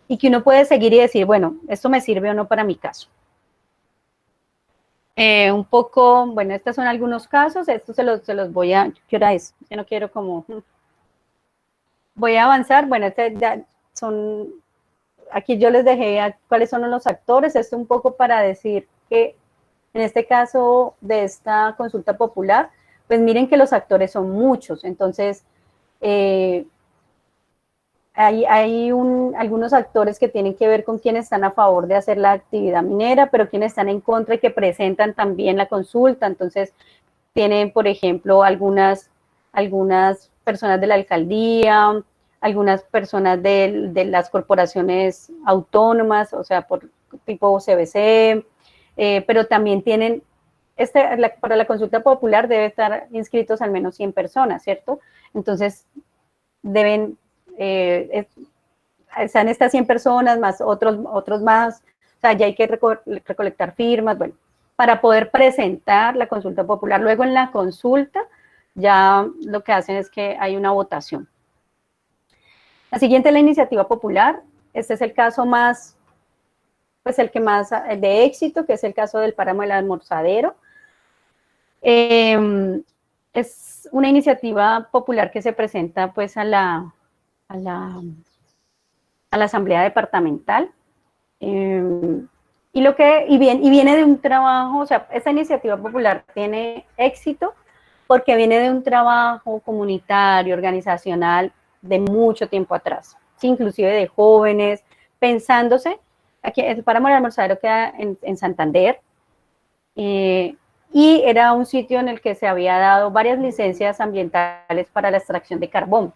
y que uno puede seguir y decir, bueno, esto me sirve o no para mi caso. Un poco, bueno, estos son algunos casos, estos se los voy a, ¿qué hora es? Yo no quiero como, voy a avanzar, bueno, ya son, aquí yo les dejé cuáles son los actores, esto un poco para decir que en este caso de esta consulta popular, pues miren que los actores son muchos, entonces hay algunos actores que tienen que ver con quienes están a favor de hacer la actividad minera, pero quienes están en contra y que presentan también la consulta. Entonces, tienen, por ejemplo, algunas personas de la alcaldía, algunas personas de las corporaciones autónomas, o sea, por tipo CBC, pero también tienen, para la consulta popular debe estar inscritos al menos 100 personas, ¿cierto? Entonces, deben están estas 100 personas, más otros más, o sea, ya hay que recolectar firmas, bueno, para poder presentar la consulta popular. Luego en la consulta ya lo que hacen es que hay una votación. La siguiente es la iniciativa popular. Este es el caso más, pues el que más de éxito, que es el caso del páramo del Almorzadero. Es una iniciativa popular que se presenta pues a la asamblea departamental, y viene de un trabajo, o sea, esta iniciativa popular tiene éxito porque viene de un trabajo comunitario, organizacional, de mucho tiempo atrás, ¿sí? Inclusive de jóvenes, pensándose, aquí el páramo del Almorzadero queda en Santander, y era un sitio en el que se había dado varias licencias ambientales para la extracción de carbón.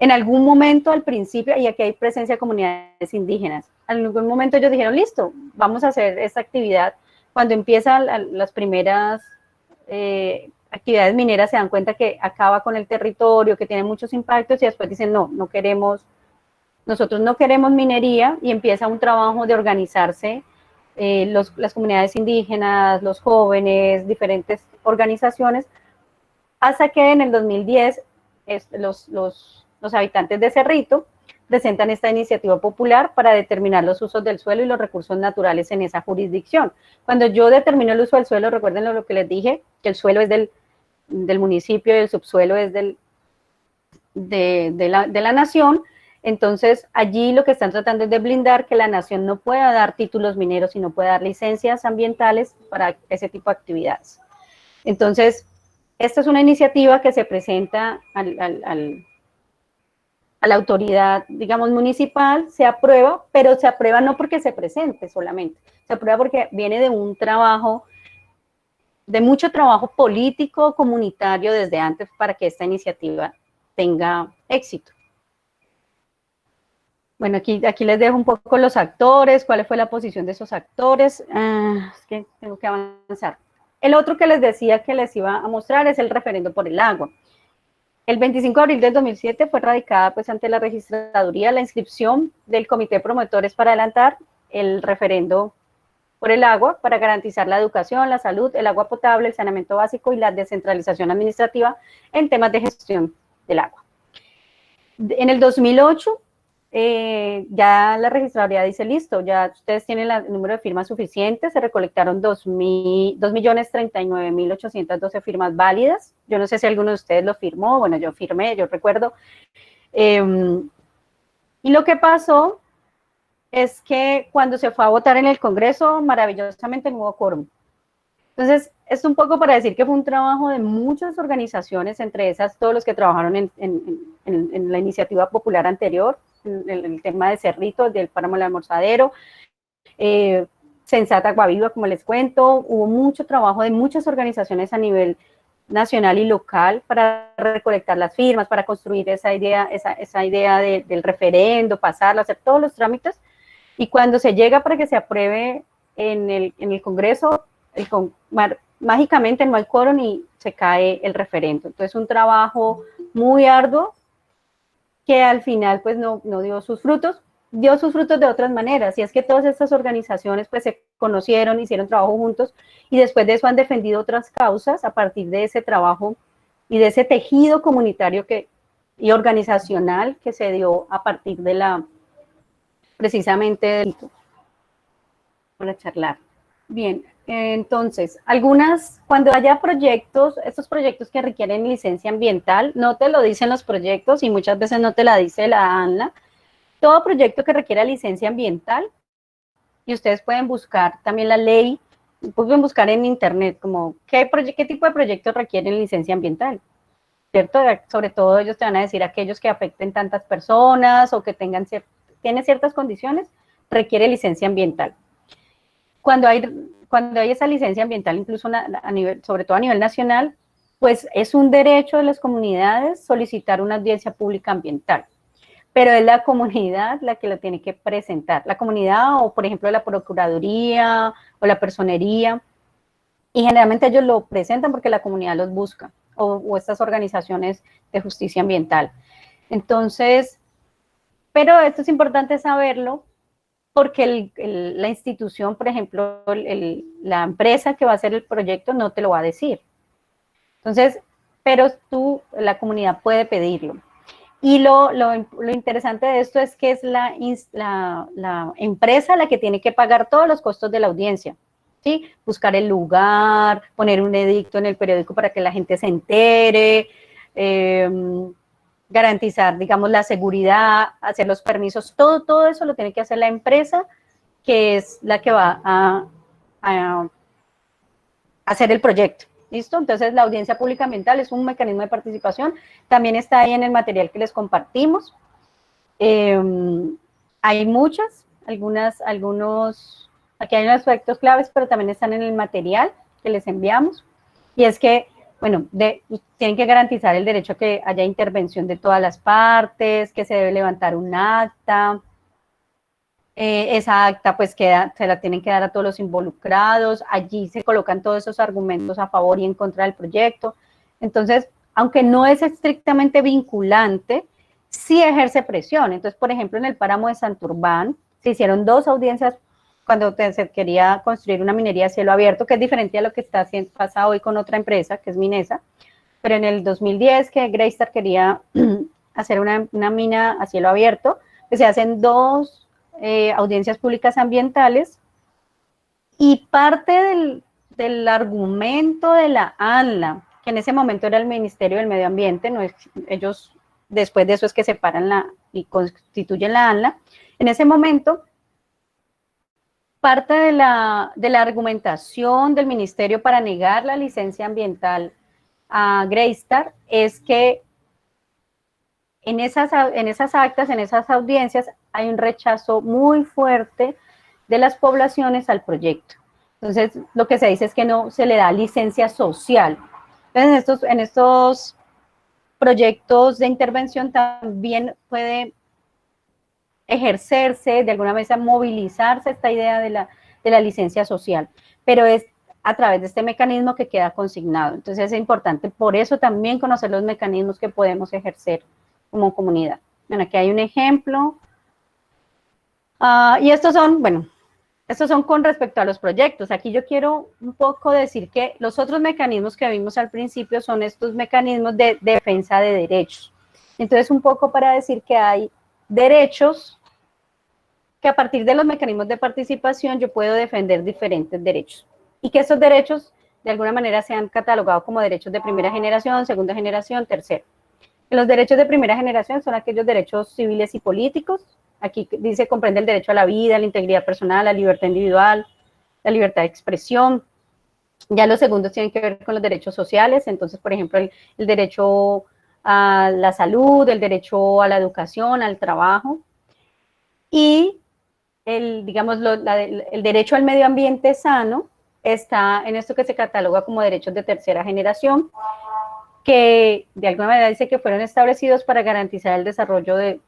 En algún momento al principio, y aquí hay presencia de comunidades indígenas, en algún momento ellos dijeron, listo, vamos a hacer esta actividad. Cuando empiezan las primeras actividades mineras se dan cuenta que acaba con el territorio, que tiene muchos impactos y después dicen, no, nosotros no queremos minería, y empieza un trabajo de organizarse las comunidades indígenas, los jóvenes, diferentes organizaciones, hasta que en el 2010 los habitantes de Cerrito presentan esta iniciativa popular para determinar los usos del suelo y los recursos naturales en esa jurisdicción. Cuando yo determino el uso del suelo, recuerden lo que les dije, que el suelo es del municipio y el subsuelo es de la nación. Entonces, allí lo que están tratando es de blindar que la nación no pueda dar títulos mineros y no pueda dar licencias ambientales para ese tipo de actividades. Entonces, esta es una iniciativa que se presenta a la autoridad, digamos, municipal, se aprueba, pero se aprueba no porque se presente solamente, se aprueba porque viene de un trabajo, de mucho trabajo político, comunitario desde antes para que esta iniciativa tenga éxito. Bueno, aquí les dejo un poco los actores, cuál fue la posición de esos actores. Es que tengo que avanzar. El otro que les decía que les iba a mostrar es el referendo por el agua. El 25 de abril del 2007 fue radicada pues, ante la registraduría la inscripción del Comité de Promotores para adelantar el referendo por el agua para garantizar la educación, la salud, el agua potable, el saneamiento básico y la descentralización administrativa en temas de gestión del agua. En el 2008, ya la registraduría dice, listo, ya ustedes tienen el número de firmas suficientes, se recolectaron 2.039.812 firmas válidas. Yo no sé si alguno de ustedes lo firmó, bueno, yo firmé, yo recuerdo. Y lo que pasó es que cuando se fue a votar en el Congreso, maravillosamente no hubo quórum. Entonces, es un poco para decir que fue un trabajo de muchas organizaciones, entre esas todos los que trabajaron en la iniciativa popular anterior, el tema de Cerrito, del páramo del Almorzadero, Sensata Guaviva, como les cuento, hubo mucho trabajo de muchas organizaciones a nivel nacional y local para recolectar las firmas, para construir esa idea del referendo, pasarla, hacer todos los trámites, y cuando se llega para que se apruebe en el Congreso, mágicamente no hay quórum y se cae el referendo. Entonces, un trabajo muy arduo que al final pues no dio sus frutos de otras maneras, y es que todas estas organizaciones pues se conocieron, hicieron trabajo juntos, y después de eso han defendido otras causas a partir de ese trabajo y de ese tejido comunitario y organizacional que se dio a partir de precisamente para charlar. Bien, entonces, cuando haya proyectos, estos proyectos que requieren licencia ambiental, no te lo dicen los proyectos y muchas veces no te la dice la ANLA. Todo proyecto que requiera licencia ambiental, y ustedes pueden buscar también la ley, pueden buscar en internet como qué tipo de proyectos requieren licencia ambiental, ¿cierto? Sobre todo ellos te van a decir aquellos que afecten tantas personas o que tienen ciertas condiciones, requiere licencia ambiental. Cuando hay esa licencia ambiental, incluso sobre todo a nivel nacional, pues es un derecho de las comunidades solicitar una audiencia pública ambiental, pero es la comunidad la que lo tiene que presentar, la comunidad o, por ejemplo, la Procuraduría o la Personería, y generalmente ellos lo presentan porque la comunidad los busca, o estas organizaciones de justicia ambiental. Entonces, pero esto es importante saberlo, porque la institución, por ejemplo, la empresa que va a hacer el proyecto no te lo va a decir. Entonces, pero la comunidad puede pedirlo. Y lo interesante de esto es que es la empresa la que tiene que pagar todos los costos de la audiencia, ¿sí? Buscar el lugar, poner un edicto en el periódico para que la gente se entere, garantizar, digamos, la seguridad, hacer los permisos, todo eso lo tiene que hacer la empresa, que es la que va a hacer el proyecto. ¿Listo? Entonces, la audiencia pública ambiental es un mecanismo de participación. También está ahí en el material que les compartimos. Hay muchas, aquí hay unos aspectos claves, pero también están en el material que les enviamos. Y es que, bueno, tienen que garantizar el derecho a que haya intervención de todas las partes, que se debe levantar un acta. Esa acta pues se la tienen que dar a todos los involucrados, allí se colocan todos esos argumentos a favor y en contra del proyecto. Entonces, aunque no es estrictamente vinculante, sí ejerce presión. Entonces, por ejemplo, en el páramo de Santurbán se hicieron 2 audiencias cuando se quería construir una minería a cielo abierto, que es diferente a lo que pasa hoy con otra empresa, que es Minesa, pero en el 2010 que Greystar quería hacer una mina a cielo abierto, pues se hacen 2 audiencias públicas ambientales, y parte del argumento de la ANLA, que en ese momento era el Ministerio del Medio Ambiente, ellos después de eso es que separan y constituyen la ANLA, en ese momento parte de la argumentación del ministerio para negar la licencia ambiental a Greystar es que en esas actas, en esas audiencias, hay un rechazo muy fuerte de las poblaciones al proyecto. Entonces, lo que se dice es que no se le da licencia social. Entonces, en estos proyectos de intervención también puede ejercerse, de alguna manera movilizarse esta idea de la licencia social, pero es a través de este mecanismo que queda consignado. Entonces, es importante por eso también conocer los mecanismos que podemos ejercer como comunidad. Bueno, aquí hay un ejemplo. Y estos son con respecto a los proyectos. Aquí yo quiero un poco decir que los otros mecanismos que vimos al principio son estos mecanismos de defensa de derechos. Entonces, un poco para decir que hay derechos que a partir de los mecanismos de participación yo puedo defender diferentes derechos. Y que estos derechos, de alguna manera, se han catalogado como derechos de primera generación, segunda generación, tercera. Los derechos de primera generación son aquellos derechos civiles y políticos. Aquí dice, comprende el derecho a la vida, a la integridad personal, a la libertad individual, la libertad de expresión. Ya los segundos tienen que ver con los derechos sociales. Entonces, por ejemplo, el derecho a la salud, el derecho a la educación, al trabajo. Y el derecho al medio ambiente sano está en esto que se cataloga como derechos de tercera generación, que de alguna manera dice que fueron establecidos para garantizar el desarrollo de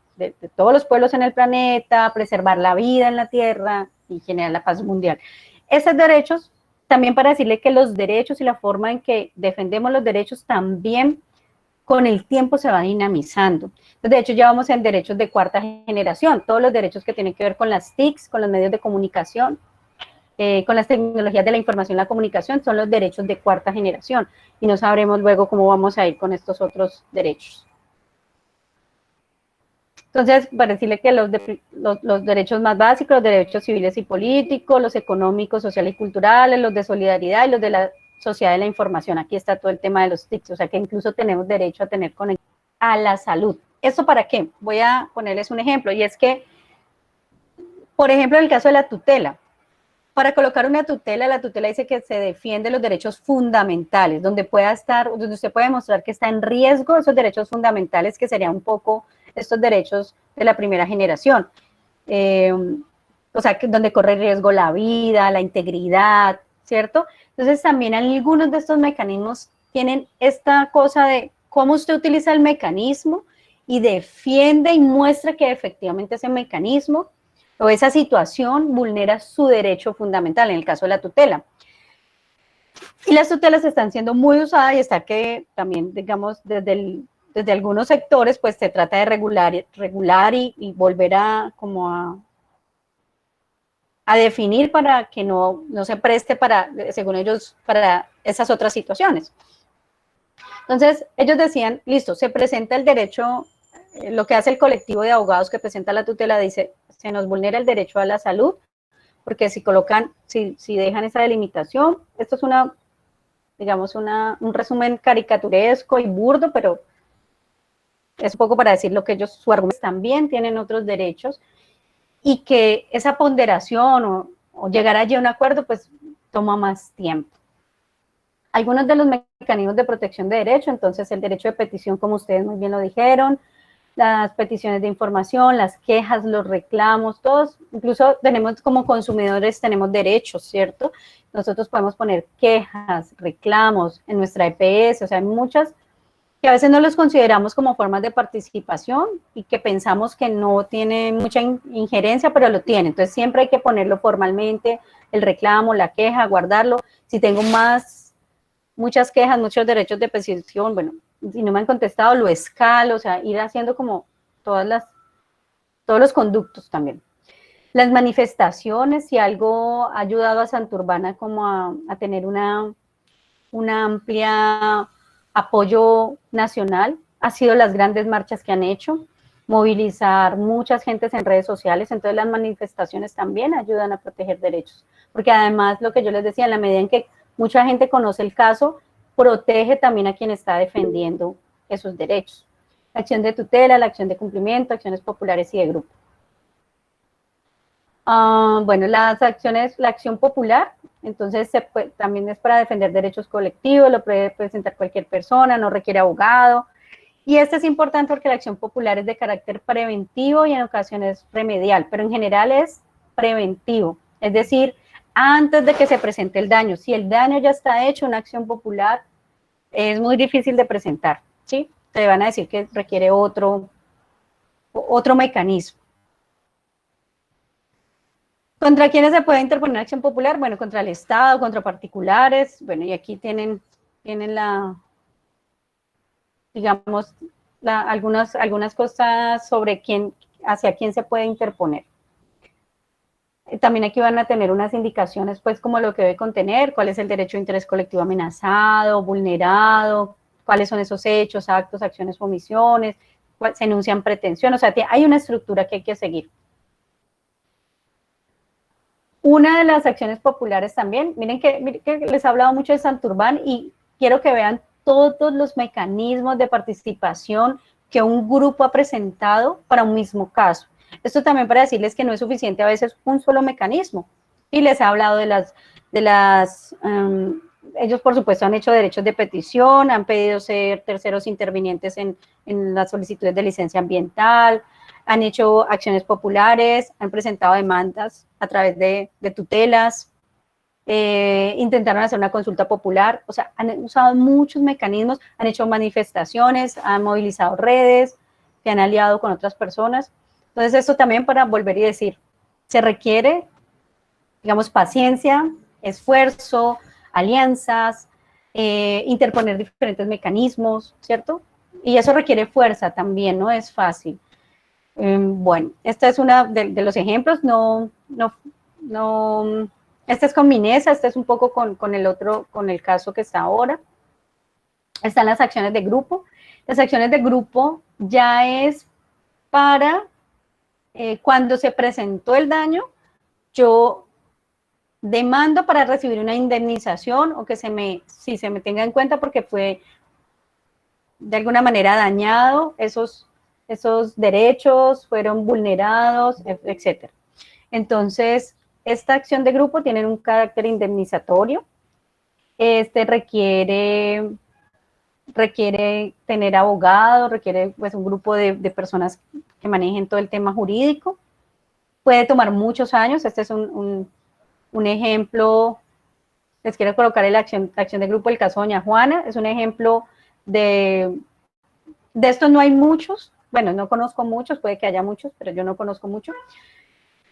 todos los pueblos en el planeta, preservar la vida en la Tierra y generar la paz mundial. Esos derechos, también para decirle que los derechos y la forma en que defendemos los derechos también con el tiempo se va dinamizando. Entonces, de hecho, ya vamos en derechos de cuarta generación, todos los derechos que tienen que ver con las TICs, con los medios de comunicación, con las tecnologías de la información y la comunicación, son los derechos de cuarta generación, y no sabremos luego cómo vamos a ir con estos otros derechos. Entonces, para decirle que los derechos más básicos, los derechos civiles y políticos, los económicos, sociales y culturales, los de solidaridad y los de la sociedad de la información. Aquí está todo el tema de los TICs, o sea que incluso tenemos derecho a tener conexión a la salud. ¿Esto para qué? Voy a ponerles un ejemplo, y es que, por ejemplo, en el caso de la tutela, para colocar una tutela, la tutela dice que se defiende los derechos fundamentales, donde pueda estar, donde usted puede demostrar que está en riesgo esos derechos fundamentales, que serían un poco estos derechos de la primera generación. O sea, donde corre riesgo la vida, la integridad, ¿cierto? Entonces también algunos de estos mecanismos tienen esta cosa de cómo usted utiliza el mecanismo y defiende y muestra que efectivamente ese mecanismo o esa situación vulnera su derecho fundamental, en el caso de la tutela. Y las tutelas están siendo muy usadas y está que también, digamos, desde algunos sectores, pues se trata de regular y volver a como a definir para que no se preste para, según ellos, para esas otras situaciones. Entonces, ellos decían, listo, se presenta el derecho, lo que hace el colectivo de abogados que presenta la tutela, dice, se nos vulnera el derecho a la salud, porque si colocan, si dejan esa delimitación, esto es una, digamos, un resumen caricaturesco y burdo, pero es un poco para decir lo que ellos, su argumento también tienen otros derechos, y que esa ponderación o llegar allí a un acuerdo, pues toma más tiempo. Algunos de los mecanismos de protección de derecho, entonces el derecho de petición, como ustedes muy bien lo dijeron, las peticiones de información, las quejas, los reclamos, todos, incluso tenemos como consumidores, tenemos derechos, ¿cierto? Nosotros podemos poner quejas, reclamos en nuestra EPS, o sea, hay muchas que a veces no los consideramos como formas de participación y que pensamos que no tiene mucha injerencia, pero lo tiene. Entonces siempre hay que ponerlo formalmente, el reclamo, la queja, guardarlo. Si tengo muchas quejas, muchos derechos de petición, bueno, si no me han contestado, lo escalo, o sea, ir haciendo como todos los conductos también. Las manifestaciones, si algo ha ayudado a Santurbana como a tener una amplia apoyo nacional, ha sido las grandes marchas que han hecho, movilizar muchas gentes en redes sociales, entonces las manifestaciones también ayudan a proteger derechos, porque además lo que yo les decía, en la medida en que mucha gente conoce el caso, protege también a quien está defendiendo esos derechos. La acción de tutela, la acción de cumplimiento, acciones populares y de grupo. Bueno, las acciones, la acción popular, entonces también es para defender derechos colectivos, lo puede presentar cualquier persona, no requiere abogado. Y esto es importante porque la acción popular es de carácter preventivo y en ocasiones remedial, pero en general es preventivo. Es decir, antes de que se presente el daño. Si el daño ya está hecho, una acción popular es muy difícil de presentar, ¿sí? Te van a decir que requiere otro mecanismo. ¿Contra quiénes se puede interponer acción popular? Bueno, contra el Estado, contra particulares. Bueno, y aquí tienen digamos, algunas cosas sobre hacia quién se puede interponer. También aquí van a tener unas indicaciones, pues, como lo que debe contener, cuál es el derecho de interés colectivo amenazado, vulnerado, cuáles son esos hechos, actos, acciones o omisiones, se enuncian pretensiones, o sea, hay una estructura que hay que seguir. Una de las acciones populares también, miren que les he hablado mucho de Santurbán y quiero que vean todos los mecanismos de participación que un grupo ha presentado para un mismo caso. Esto también para decirles que no es suficiente a veces un solo mecanismo. Y les he hablado ellos por supuesto han hecho derechos de petición, han pedido ser terceros intervinientes en las solicitudes de licencia ambiental, han hecho acciones populares, han presentado demandas a través de tutelas, intentaron hacer una consulta popular, o sea, han usado muchos mecanismos, han hecho manifestaciones, han movilizado redes, se han aliado con otras personas. Entonces, esto también para volver y decir, se requiere, digamos, paciencia, esfuerzo, alianzas, interponer diferentes mecanismos, ¿cierto? Y eso requiere fuerza también, no es fácil. Bueno, esta es una de los ejemplos, este es con Minesa, este es un poco con el caso que está ahora. Están las acciones de grupo. Las acciones de grupo ya es para cuando se presentó el daño, yo demando para recibir una indemnización o que si se me tenga en cuenta porque fue de alguna manera dañado, esos derechos fueron vulnerados, etc. Entonces, esta acción de grupo tiene un carácter indemnizatorio. Requiere tener abogado, requiere pues un grupo de personas que manejen todo el tema jurídico. Puede tomar muchos años. Este es un ejemplo. Les quiero colocar la acción de grupo del caso Doña Juana. Es un ejemplo de estos. No hay muchos. Bueno, no conozco muchos, puede que haya muchos, pero yo no conozco mucho.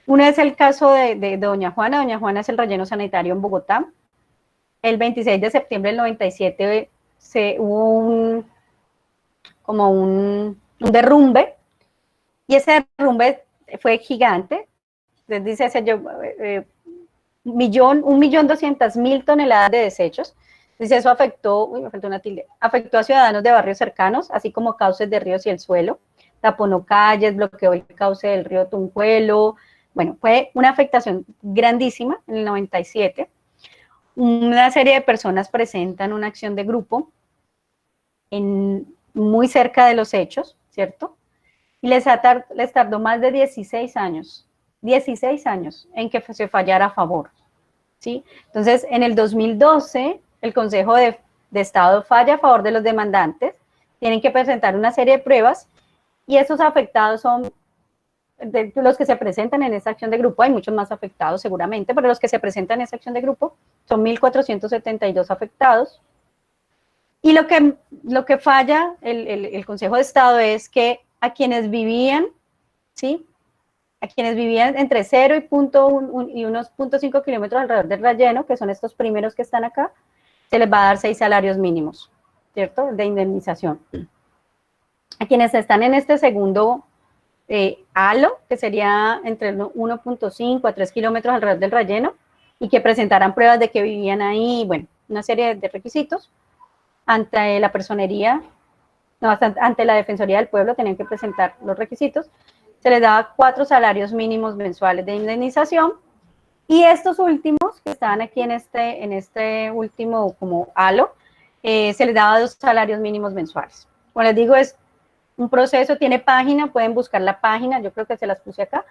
Uno es el caso de Doña Juana. Doña Juana es el relleno sanitario en Bogotá. El 26 de septiembre del 97 hubo un derrumbe, y ese derrumbe fue gigante. Les dice, 1.200.000 toneladas de desechos. Dice, eso afectó a ciudadanos de barrios cercanos, así como cauces de ríos y el suelo, taponó calles, bloqueó el cauce del río Tunjuelo. Bueno, fue una afectación grandísima en el 97. Una serie de personas presentan una acción de grupo muy cerca de los hechos, ¿cierto? Y les tardó más de 16 años en que se fallara a favor, ¿sí? Entonces, en el 2012, el Consejo de Estado falla a favor de los demandantes, tienen que presentar una serie de pruebas, y esos afectados son de los que se presentan en esta acción de grupo. Hay muchos más afectados seguramente, pero los que se presentan en esta acción de grupo son 1.472 afectados. Y lo que falla el Consejo de Estado es que a quienes vivían, ¿sí?, a quienes vivían entre 0 y unos 0.5 kilómetros alrededor del relleno, que son estos primeros que están acá, se les va a dar 6 salarios mínimos, ¿cierto?, de indemnización. A quienes están en este segundo halo, que sería entre 1.5 a 3 kilómetros alrededor del relleno, y que presentaran pruebas de que vivían ahí, bueno, una serie de requisitos, ante la personería, ante la Defensoría del Pueblo tenían que presentar los requisitos, se les daba 4 salarios mínimos mensuales de indemnización, y estos últimos, que estaban aquí en este último como halo, se les daba 2 salarios mínimos mensuales. Como les digo, es un proceso, tiene página, pueden buscar la página, yo creo que se las puse acá.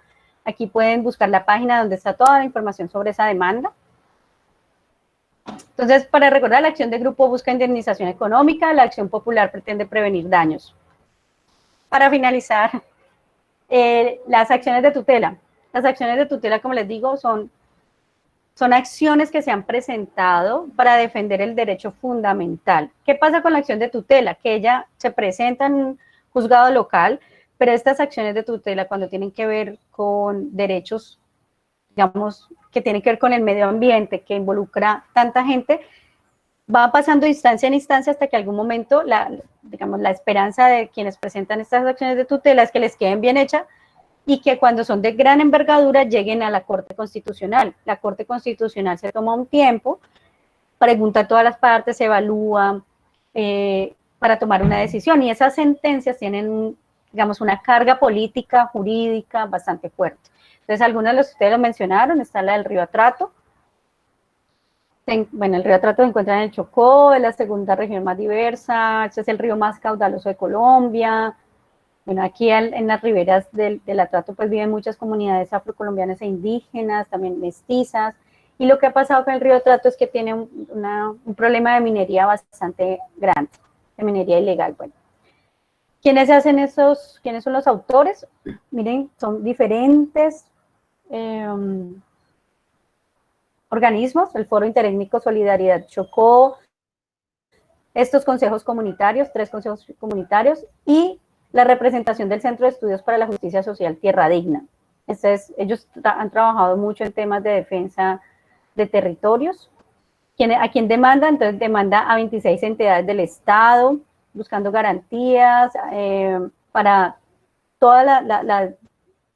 Aquí pueden buscar la página donde está toda la información sobre esa demanda. Entonces, para recordar, la acción de grupo busca indemnización económica, la acción popular pretende prevenir daños. Para finalizar, las acciones de tutela. Las acciones de tutela, como les digo, son acciones que se han presentado para defender el derecho fundamental. ¿Qué pasa con la acción de tutela? Que ella se presenta en un juzgado local, pero estas acciones de tutela, cuando tienen que ver con derechos, digamos, que tienen que ver con el medio ambiente, que involucra tanta gente, va pasando de instancia en instancia hasta que algún momento, digamos, la esperanza de quienes presentan estas acciones de tutela es que les queden bien hechas, y que cuando son de gran envergadura lleguen a la Corte Constitucional. La Corte Constitucional se toma un tiempo, pregunta a todas las partes, evalúa para tomar una decisión, y esas sentencias tienen, digamos, una carga política, jurídica bastante fuerte. Entonces, algunos de los que ustedes lo mencionaron, está la del Río Atrato. Bueno, el Río Atrato se encuentra en el Chocó, es la segunda región más diversa, este es el río más caudaloso de Colombia. Bueno, aquí en las riberas del Atrato pues viven muchas comunidades afrocolombianas e indígenas, también mestizas, y lo que ha pasado con el río Atrato es que tiene un problema de minería bastante grande, de minería ilegal. Bueno, ¿quiénes son los autores? Miren, son diferentes organismos, el Foro Interétnico Solidaridad Chocó, estos consejos comunitarios, 3 consejos comunitarios, y la representación del Centro de Estudios para la Justicia Social Tierra Digna. Ellos han trabajado mucho en temas de defensa de territorios. ¿A quién demanda? Entonces demanda a 26 entidades del Estado, buscando garantías para todas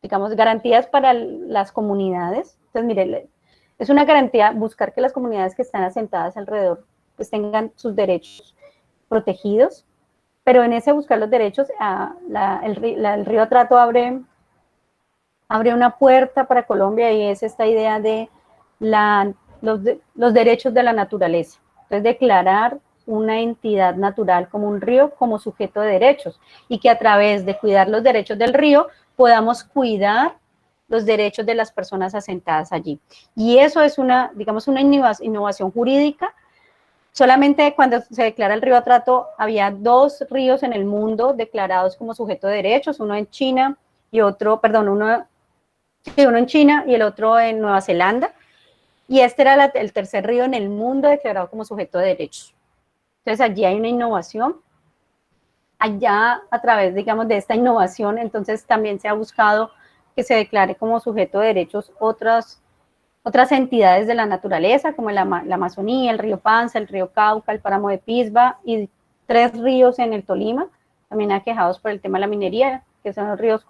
digamos, garantías para las comunidades. Entonces, mire, es una garantía buscar que las comunidades que están asentadas alrededor pues tengan sus derechos protegidos. pero en ese buscar los derechos, el Río Trato abre una puerta para Colombia y es esta idea de los derechos de la naturaleza. Entonces, declarar una entidad natural como un río como sujeto de derechos y que a través de cuidar los derechos del río podamos cuidar los derechos de las personas asentadas allí. Y eso es digamos, una innovación jurídica. Solamente cuando se declara el río Atrato había 2 ríos en el mundo declarados como sujeto de derechos, uno en China y otro, perdón, uno en China y el otro en Nueva Zelanda. Y este era el tercer río en el mundo declarado como sujeto de derechos. Entonces allí hay una innovación. Allá, a través, digamos, de esta innovación, entonces también se ha buscado que se declare como sujeto de derechos otras entidades de la naturaleza, como la Amazonía, el río Panza, el río Cauca, el páramo de Pisba y 3 ríos en el Tolima, también aquejados por el tema de la minería, que son los ríos